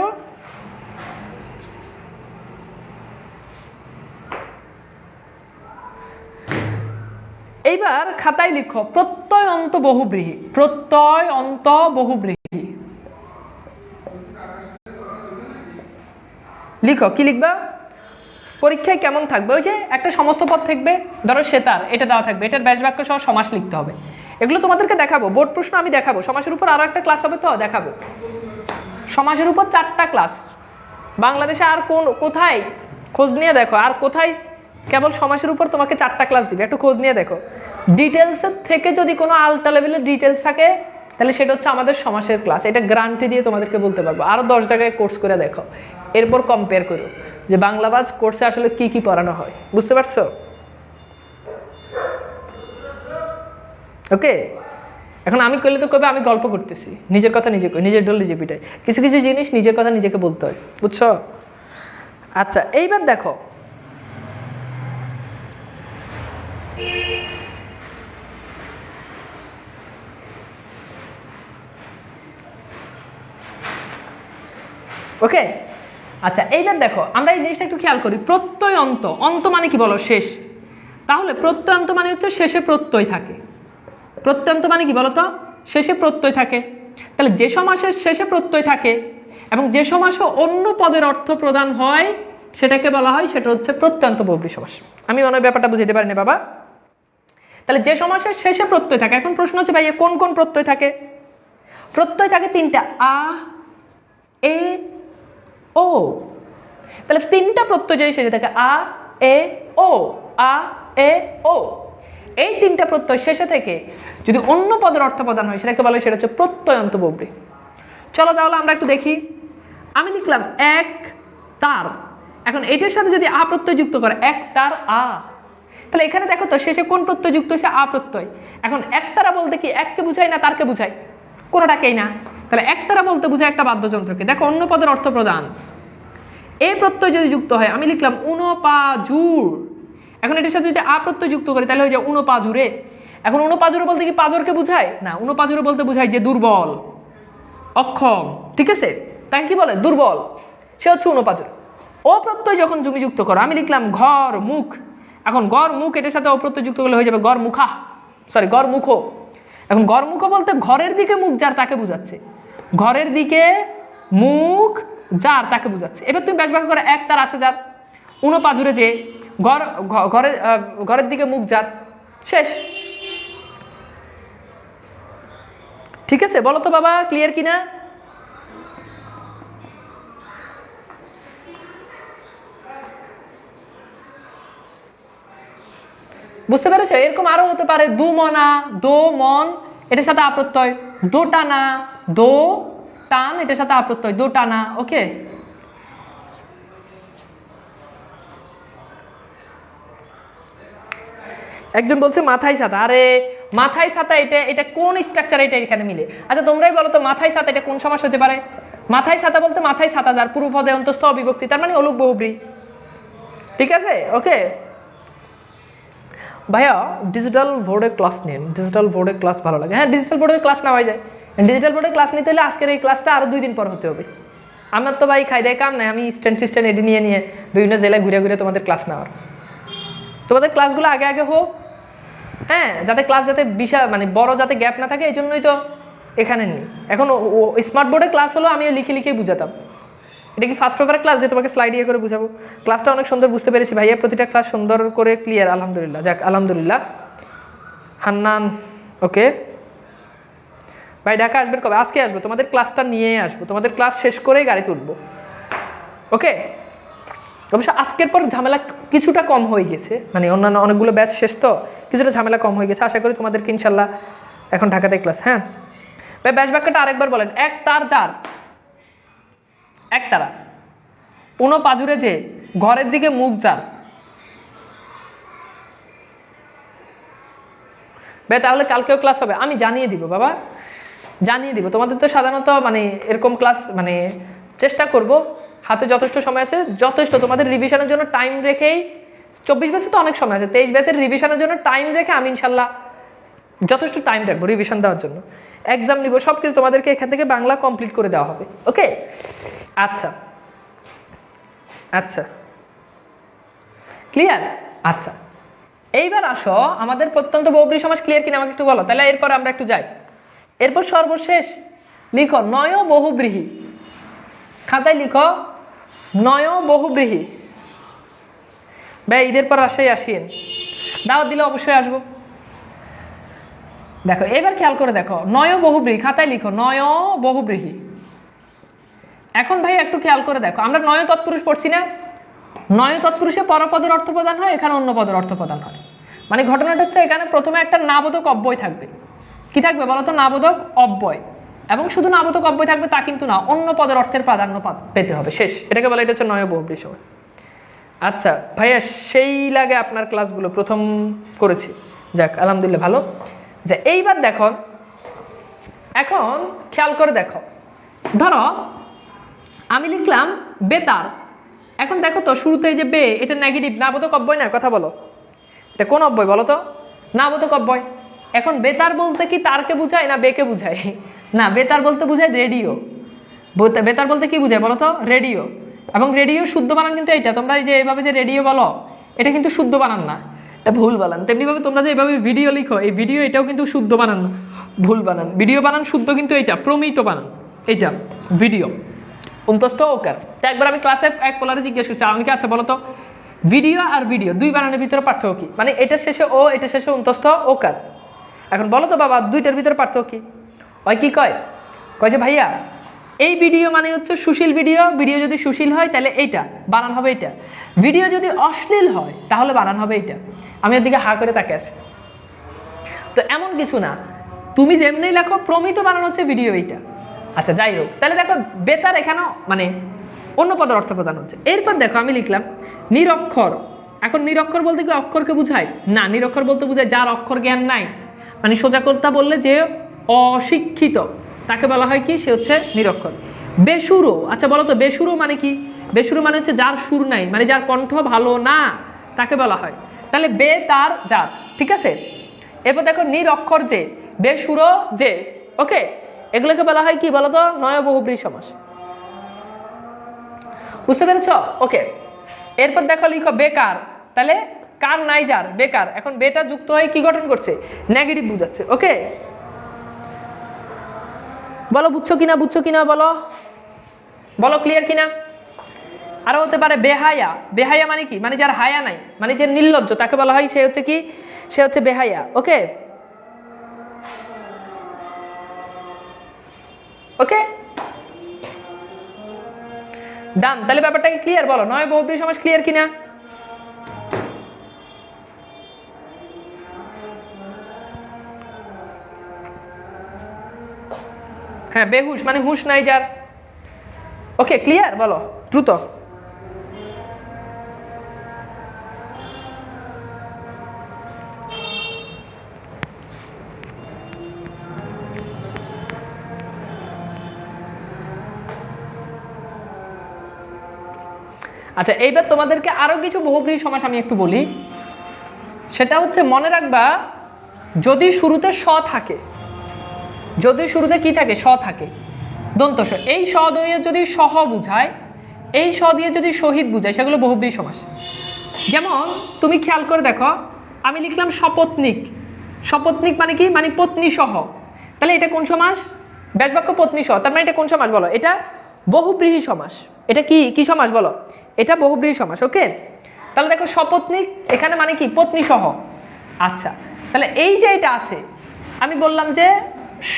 এইবার খাতায় লিখো প্রত্যয় অন্ত বহুব্রীহি, প্রত্যয় অন্ত বহুব্রীহি লিখো। কি লিখবা? পরীক্ষায় কেমন থাকবে? ওই যে একটা সমস্ত পদ থাকবে, ধরো সেতার, এটা দেওয়া থাকবে, এটার ব্যাসবাক্য সহ সমাস লিখতে হবে। এগুলো তোমাদেরকে দেখাবো, বোর্ড প্রশ্ন আমি দেখাবো। সমাসের উপর আরো একটা ক্লাস হবে, তো দেখাবো। সমাসের উপর 4টা ক্লাস। বাংলাদেশে আর কোথায় খোঁজ নিয়ে দেখো, আর কোথায় কেবল সমাসের উপর তোমাকে 4টা ক্লাস দিবে, একটু খোঁজ নিয়ে দেখো। ডিটেলসের থেকে যদি কোনো আলটা লেভেলের ডিটেলস থাকে তাহলে সেটা হচ্ছে আমাদের সমাসের ক্লাস, এটা গ্যারান্টি দিয়ে তোমাদেরকে বলতে পারবো। আরো 10 জায়গায় কোর্স করে দেখো, এরপর কম্পেয়ার করো যে বাংলাবাজ কোর্সে আসলে কি কি পড়ানো হয়। বুঝতে পারছো? ওকে, এখন আমি করলে তো কবে আমি গল্প করতেছি, নিজের কথা নিজে কই, নিজের ডোল নিজে পিটাই। কিছু কিছু জিনিস নিজের কথা নিজেকে বলতে হয়, বুঝছো? আচ্ছা, এইবার দেখো ওকে। আচ্ছা, এইবার দেখো আমরা এই জিনিসটা একটু খেয়াল করি। প্রত্যয় অন্ত, অন্ত মানে কি বলো? শেষ। তাহলে প্রত্যয় অন্ত মানে হচ্ছে শেষে প্রত্যয় থাকে। প্রত্যয় অন্ত মানে কি বলো তো? শেষে প্রত্যয় থাকে। তাহলে যে সমাসের শেষে প্রত্যয় থাকে এবং যে সমাসে অন্য পদের অর্থ প্রদান হয় সেটাকে বলা হয়, সেটা হচ্ছে প্রত্যয়ান্ত বহুব্রীহি সমাস। আমি মনে হয় ব্যাপারটা বুঝতে পারিনি বাবা। তাহলে যে সমাসের শেষে প্রত্যয় থাকে, এখন প্রশ্ন হচ্ছে ভাইয়া কোন কোন প্রত্যয় থাকে? প্রত্যয় থাকে 3টা, আ, এ, ও। তাহলে 3টা প্রত্যয় যদি শেষে থাকে, আ, এ, ও, আ, এ, ও, এই 3টা প্রত্যয় শেষে থেকে যদি অন্য পদের অর্থ প্রদান হয় সেটাকে বলা হয়, সেটা হচ্ছে প্রত্যয়ান্ত বহুব্রীহি। চলো তাহলে আমরা একটু দেখি। আমি লিখলাম এক তার, এখন এটার সাথে যদি আ প্রত্যয় যুক্ত করে, এক তার আ, তাহলে এখানে দেখো তো শেষে কোন প্রত্যয় যুক্ত হয়েছে? আ প্রত্যয়। এখন একতারা বলতে কি এককে বুঝায় না তারকে বুঝায়? কোনোটাকেই না। তাহলে একতারা বলতে বুঝায় একটা বাদ্যযন্ত্রকে। দেখো অন্য পদের অর্থ প্রদান, এ প্রত্যয় যদি যুক্ত হয়, আমি লিখলাম উনপাজুর। এখন এটার সাথে যদি আ প্রত্যয় যুক্ত করি তাহলে হয়ে যায় উনপাজুরে। এখন উনপাজুরে বলতে কি পাজরকে বুঝায়? না, উনপাজুরে বলতে বুঝায় যে দুর্বল, অক্ষম। ঠিক আছে, তাই কি বলে? দুর্বল, সে হচ্ছে উনপাজুর। ও প্রত্যয় যখন তুমি যুক্ত করো, আমি লিখলাম ঘর মুখ। এখন গড় মুখ, এটার সাথে অপ্রত্যয় যুক্ত করলে হয়ে যাবে গড় মুখা, সরি গড় মুখ। এখন গড় মুখ বলতে ঘরের দিকে মুখ যার তাকে বুঝাচ্ছে, ঘরের দিকে মুখ যার তাকে বুঝাচ্ছে। এবার তুমি ব্যাসবাক্য করে এক তার আছে যার, উনপাজুরে যে ঘরের দিকে মুখ যার, শেষ। ঠিক আছে, বলো তো বাবা ক্লিয়ার কিনা? বুঝতে পেরেছো? এরকম আরো হতে পারে, দু মনা, দো মন, এটার সাথে আপ্রত্যয়, দো টানা, দো টান, এটার সাথে আপ্রত্যয়, দো টানা। ওকে, একজন বলছে মাথায় ছাতা। আরে মাথায় ছাতা এটা এটা কোন স্ট্রাকচার এটা এখানে মিলে? আচ্ছা তোমরাই বলো তো মাথায় ছাতা এটা কোন সমাস হতে পারে? মাথায় ছাতা বলতে মাথায় ছাতা যার পূর্বপদে অন্তস্থ অবিভক্তি, তার মানে অলুক বহুব্রী। ঠিক আছে, ওকে ভাইয়া। ডিজিটাল বোর্ডে ক্লাস নিন, ডিজিটাল বোর্ডে ক্লাস ভালো লাগে। হ্যাঁ ডিজিটাল বোর্ডে ক্লাস নেওয়া যায়। ডিজিটাল বোর্ডে ক্লাস নিতে হলে আজকের এই ক্লাসটা আরও 2 দিন পর হতে হবে। আমার তো ভাই খাই দেয় কাম নাই, আমি স্ট্যান্ড এডি নিয়ে নিয়ে বিভিন্ন জেলায় ঘুরে ঘুরে তোমাদের ক্লাস নেওয়ার। তোমাদের ক্লাসগুলো আগে আগে হোক, হ্যাঁ, যাতে ক্লাস যাতে বিশাল মানে বড় যাতে গ্যাপ না থাকে, এই জন্যই তো এখানে নেই। এখন স্মার্ট বোর্ডে ক্লাস হলো আমিও লিখে লিখেই বুঝাতাম। এটা কি ফার্স্ট পেপারের ক্লাস যে তোমাকে স্লাইড ইয়ে করে বুঝাবো? ক্লাসটা অনেক সুন্দর বুঝতে পেরেছি ভাইয়া, প্রতিটা ক্লাস সুন্দর করে ক্লিয়ার, আলহামদুলিল্লাহ। যাক আলহামদুলিল্লাহ। হান্নান ওকে ভাই, ঢাকা আসবেন কবে? আজকে আসবো, তোমাদের ক্লাসটা নিয়ে আসবো, তোমাদের ক্লাস শেষ করেই গাড়িতে উঠবো। ওকে, অবশ্য আজকের পর ঝামেলা কিছুটা কম হয়ে গেছে, মানে অন্যান্য অনেকগুলো ব্যাচ শেষ তো কিছুটা ঝামেলা কম হয়ে গেছে। আশা করি তোমাদেরকে ইনশাল্লাহ এখন ঢাকাতে ক্লাস। হ্যাঁ ভাই, ব্যাচ বাক্যটা আরেকবার বলেন। এক তার যার, এক তারা পুনো পাজুরে যে ঘরের দিকে মুখ যার। ভাই তাহলে কালকেও ক্লাস হবে? আমি জানিয়ে দিব বাবা, জানিয়ে দিব। তোমাদের তো সাধারণত মানে এরকম ক্লাস মানে চেষ্টা করব, হাতে যথেষ্ট সময় আছে, যথেষ্ট তোমাদের রিভিশনের জন্য টাইম রেখেই। 24 ব্যাচে তো অনেক সময় আছে, 23 ব্যাচের রিভিশনের জন্য টাইম রেখে আমি ইনশাল্লাহ যথেষ্ট টাইম রাখবো রিভিশন দেওয়ার জন্য। এক্সাম নিব, সব কিছু তোমাদেরকে এখান থেকে বাংলা কমপ্লিট করে দেওয়া হবে। ওকে আচ্ছা আচ্ছা ক্লিয়ার। আচ্ছা এইবার আসো, আমাদের প্রত্যন্ত বহুব্রী সমাস ক্লিয়ার কিনা আমাকে একটু বলো, তাহলে এরপর আমরা একটু যাই। এরপর সর্বশেষ লিখো নয় বহুব্রীহি, খাতায় লিখো নয় বহুব্রীহি। ভাই ঈদের পর আসিয়েন, দাওয়াত দিলে অবশ্যই আসবো। দেখো এবার খেয়াল করে দেখো, নয় বহুব্রীহি, খাতায় লিখো নয় বহুব্রীহি। এখন ভাই একটু খেয়াল করে দেখো, আমরা নয় তৎপুরুষ পড়ছি না? নয় তৎপুরুষে পরপদের অর্থ প্রদান হয়, এখানে অন্য পদের অর্থ প্রদান হয়। মানে ঘটনাটা হচ্ছে এখানে প্রথমে একটা নাবোধক অব্যয় থাকবে। কি থাকবে বলতো? নাবোধক অব্যয়। এবং শুধু নাবোধক অব্যয় থাকবে তা কিন্তু না, অন্য পদের অর্থের প্রাধান্য পেতে হবে, শেষ। এটাকে বলে এটা হচ্ছে নয় বহুব্রী সময়। আচ্ছা ভাইয়া, সেই লাগে আপনার ক্লাসগুলো প্রথম করেছি, যাক আলহামদুলিল্লাহ ভালো। যে এইবার দেখো, এখন খেয়াল করে দেখো, ধরো আমি লিখলাম বেতার। এখন দেখো তো শুরুতে যে বে, এটা নেগেটিভ, নাবোধক অব্যয় না, কথা বলো এটা কোন অব্যয় বলো তো? নাবোধক অব্যয়। এখন বেতার বলতে কি তারকে বুঝায় না বেকে বুঝায়? না, বেতার বলতে বুঝায় রেডিও। বেতার বলতে কি বুঝায় বলো তো? রেডিও। এবং রেডিও শুদ্ধ বানান কিন্তু এইটা, তোমরা এই যে এইভাবে যে রেডিও বলো, এটা কিন্তু শুদ্ধ বানান না, এটা ভুল বানান। তেমনিভাবে তোমরা যে এইভাবে ভিডিও লিখো, এই ভিডিও এটাও কিন্তু শুদ্ধ বানান না, ভুল বানান। ভিডিও বানান শুদ্ধ কিন্তু এইটা, প্রমিত বানান এইটা ভিডিও, অন্তস্থ ওকার। তো একবার আমি ক্লাসে এক পোলারে জিজ্ঞেস করছি, আমাকে আচ্ছা বলো তো ভিডিও আর ভিডিও দুই বানানের ভিতরে পার্থক্য কি? মানে এটা শেষে ও, এটা শেষে অন্তস্থ ওকার। এখন বলো তো বাবা দুইটার ভিতরে পার্থক্য কি? ওই কি কয় যে ভাইয়া এই ভিডিও মানে হচ্ছে সুশীল ভিডিও, ভিডিও যদি সুশীল হয় তাহলে এইটা বানান হবে এইটা, ভিডিও যদি অশ্লীল হয় তাহলে বানান হবে এইটা। আমি ওর দিকে হা করে তাকে আছি। তো এমন কিছু না, তুমি যেমনি লেখো প্রমিত বানান হচ্ছে ভিডিও এইটা। আচ্ছা যাই হোক, তাহলে দেখো বেতার এখানেও মানে অন্য পদের অর্থ প্রদান হচ্ছে। এরপর দেখো আমি লিখলাম নিরক্ষর। এখন নিরক্ষর বলতে কি অক্ষরকে বুঝায়? না, নিরক্ষর বলতে বুঝায় যার অক্ষর জ্ঞান নাই। মানে সোজা কথা বললে যে অশিক্ষিত তাকে বলা হয় কি? সে হচ্ছে নিরক্ষর। বেসুরো, আচ্ছা বলো তো বেসুরো মানে কি? বেসুরো মানে হচ্ছে যার সুর নাই, মানে যার কণ্ঠ ভালো না, তাকে বলা হয়। তাহলে বে তার যার, ঠিক আছে। এরপর দেখো নিরক্ষর যে, বেসুরো যে, ওকে, এগুলোকে বলা হয় কি বলতো? নয় বহুব্রী সমাস। বুঝতে পেরেছ? ওকে। এরপর দেখো লিখো বেকার, তাহলে কার নাই যার, বেকার। এখন বেটা যুক্ত হয়ে কি গঠন করছে? নেগেটিভ বুঝাচ্ছে। ওকে বলো বুঝছো কিনা, বুঝছো কিনা বলো, বলো ক্লিয়ার কিনা? আরো হতে পারে বেহায়া। বেহায়া মানে কি? মানে যার হায়া নাই, মানে যে নির্লজ্জ, তাকে বলা হয় সে হচ্ছে কি? সে হচ্ছে বেহায়া। ওকে ওকে ডান। তাহলে ব্যাপারটা কি ক্লিয়ার? বলো নয় বহুব্রী সমাস ক্লিয়ার কিনা? হ্যাঁ, বেহুশ মানে হুশ নাই যার। ওকে ক্লিয়ার, বলো দ্রুত। আচ্ছা, এইবার তোমাদেরকে আরো কিছু বহুব্রীহি সমাস আমি একটু বলি। সেটা হচ্ছে মনে রাখবা, যদি শুরুতে স থাকে, যদি শুরুতে কি থাকে, স থাকে, দন্ত স, এই স দিয়ে যদি সহ বুঝায়, এই স দিয়ে যদি শহীদ বুঝায়, সেগুলো বহুব্রীহি সমাস। যেমন তুমি খেয়াল করে দেখো, আমি লিখলাম সপত্নিক। সপত্নিক মানে কি, মানে পত্নী সহ। তাহলে এটা কোন সমাস? ব্যাসবাক্য পত্নী সহ। তার মানে এটা কোন সমাস বলো? এটা বহুব্রীহি সমাস। এটা কি কি সমাস বলো? এটা বহুব্রীহি সমাস। ওকে, তাহলে দেখো সপত্নিক এখানে মানে কি, পত্নী সহ। আচ্ছা, তাহলে এই যে এটা আছে, আমি বললাম যে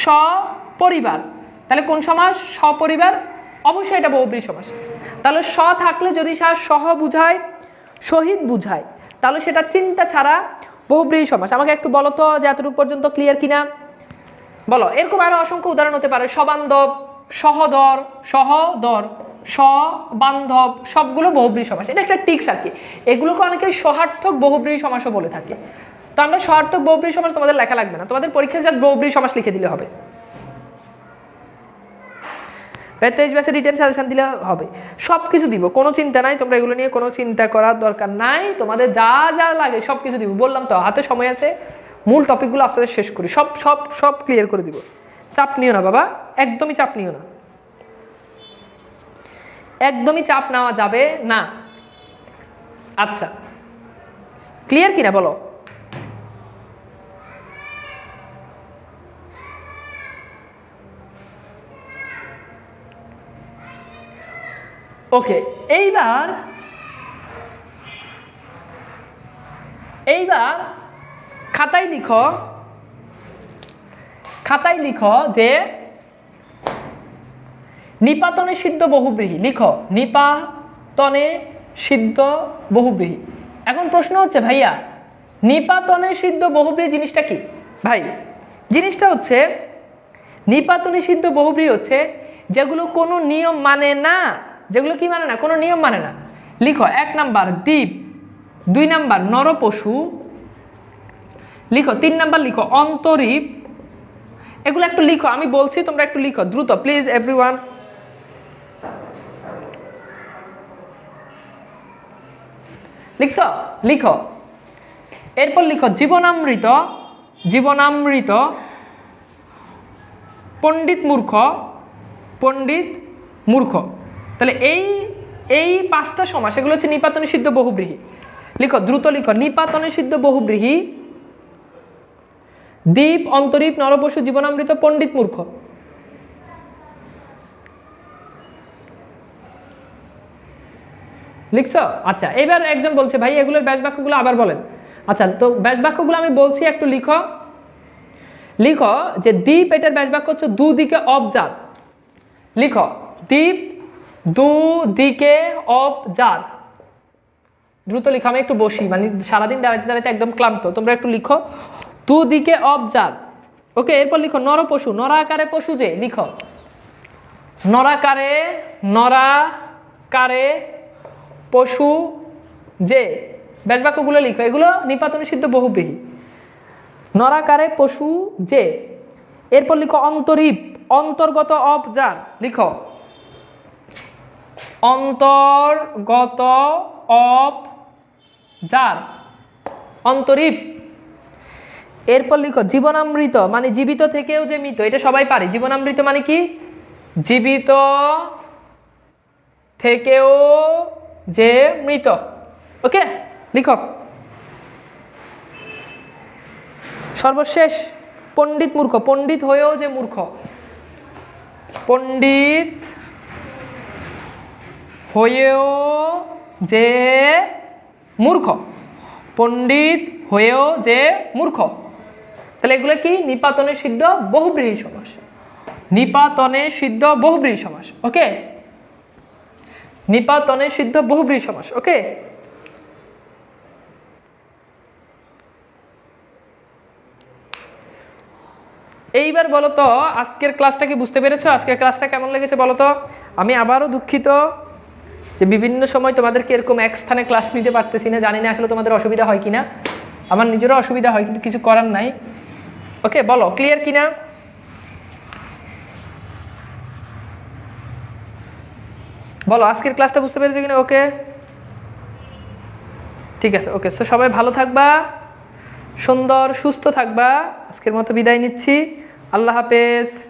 সপরিবার, তাহলে কোন সমাস? সপরিবার। অবশ্যই এটা বহুব্রীহি সমাস। তাহলে স থাকলে যদি সহ বুঝায়, শহীদ বুঝায়, তাহলে সেটা চিন্তা ছাড়া বহুব্রীহি সমাস। আমাকে একটু বলো তো যে এতটুকু পর্যন্ত ক্লিয়ার কিনা, বলো। এরকম আরো অসংখ্য উদাহরণ হতে পারে, সবান্ধব, সহদর, সহদর, সবান্ধব, সবগুলো বহুব্রীহি সমাস। এটা একটা টিক্স আর কি। এগুলোকে অনেকে সহার্থক বহুব্রীহি সমাসও বলে থাকে। তো আমরা সহার্থক বহুব্রীহি সমাস তোমাদের লেখা লাগবে না, তোমাদের পরীক্ষায় জাস্ট বহুব্রীহি সমাস লিখে দিলে হবে। 23 ব্যাচে রিটেন সাজেশন দিলে হবে, সব কিছু দিব, কোনো চিন্তা নাই, তোমরা এগুলো নিয়ে কোনো চিন্তা করার দরকার নাই। তোমাদের যা যা লাগে সব কিছু দিব, বললাম তো হাতে সময় আছে, মূল টপিকগুলো আস্তে আস্তে শেষ করি, সব সব সব ক্লিয়ার করে দিব। চাপ নিও না বাবা, একদমই চাপ নিও না, একদমই চাপ নেওয়া যাবে না। আচ্ছা, ক্লিয়ার কিনা বলো? ওকে, এইবার খাতায় লিখো, খাতায় লিখো যে নিপাতনে সিদ্ধ বহুব্রীহি। লিখো নিপাতনে সিদ্ধ বহুব্রীহি। এখন প্রশ্ন হচ্ছে ভাইয়া, নিপাতনে সিদ্ধ বহুব্রীহি জিনিসটা কি? ভাই, জিনিসটা হচ্ছে নিপাতনে সিদ্ধ বহুব্রীহি হচ্ছে যেগুলো কোনো নিয়ম মানে না। যেগুলো কি মানে না? কোনো নিয়ম মানে না। লিখো 1 নাম্বার দ্বীপ, 2 নাম্বার নরপশু, লিখো 3 নাম্বার লিখো অন্তরীপ। এগুলো একটু লিখো, আমি বলছি তোমরা একটু লিখো দ্রুত প্লিজ এভরিওয়ান। লিখছো? লিখো। এরপর লিখো জীবনামৃত, জীবনামৃত, পণ্ডিত মূর্খ, পণ্ডিত মূর্খ। তাহলে এই 5টা সমাস, এগুলো হচ্ছে নিপাতনে সিদ্ধ বহুব্রীহি। লিখো দ্রুত লিখো, নিপাতনে সিদ্ধ বহুব্রীহি দ্বীপ, অন্তরীপ, নরপশু, জীবনামৃত, পণ্ডিত মূর্খ। লিখছো? আচ্ছা, এবার একজন বলছে ভাই এগুলোর ব্যাস বাক্যগুলো আবার বলেন। আচ্ছা, তো ব্যাস বাক্যগুলো আমি বলছি, একটু লিখো। লিখো যে দ্বীপ, এটার ব্যাস বাক্য হচ্ছে দুদিকে অবজাত। লিখো দ্বীপ দুদিকে অবজাত। দ্রুত লিখো, আমি একটু বসি, মানে সারাদিন দাঁড়াইতে দাঁড়াইতে একদম ক্লান্ত। তোমরা একটু লিখো দুদিকে অবজাত। ওকে, এরপর লিখো নরপশু, নরাকারে পশু যে। লিখো নরাকারে, নরাকারে পশু যে। ব্যাস বাক্যগুলো লিখো, এগুলো নিপাতনে সিদ্ধ বহুব্রীহি। নরাকারে পশু যে। এরপর লিখো অন্তরীপ, অন্তর্গত অবজাত। লিখো অন্তর্গত অবজাত, অন্তরীপ। এরপর লিখো জীবনামৃত, মানে জীবিত থেকেও যে মৃত। এটা সবাই পারে। জীবনামৃত মানে কি? জীবিত থেকেও যে মৃত। ওকে, লিখো। সর্বশেষ পণ্ডিত মূর্খ, পণ্ডিত হয়েও যে মূর্খ। পণ্ডিত হয়েও যে মূর্খ, পণ্ডিত হয়েও যে মূর্খ। তাহলে এগুলো কি? নিপাতনে সিদ্ধ বহুব্রীহি সমাস। নিপাতনে সিদ্ধ বহুব্রীহি সমাস। ওকে, নিপাতনে সিদ্ধ বহুব্রীহি সমাস। ওকে, এইবার বলো তো আজকের ক্লাসটা কি বুঝতে পেরেছো? আজকের ক্লাসটা কেমন লেগেছে বলো তো? আমি আবারও দুঃখিত যে বিভিন্ন সময় তোমাদেরকে এরকম এক স্থানে ক্লাস নিতে পারতেছি না। জানি না আসলে তোমাদের অসুবিধা হয় কিনা, আমার নিজেরও অসুবিধা হয়, কিন্তু কিছু করার নাই। ওকে, বলো ক্লিয়ার কিনা? বলো আজকের ক্লাসটা বুঝতে পেরেছো কিনা? ওকে, ঠিক আছে, ওকে। সো সবাই ভালো থাকবা, সুন্দর সুস্থ থাকবা। আজকের মতো বিদায় নিচ্ছি। আল্লাহ হাফেজ।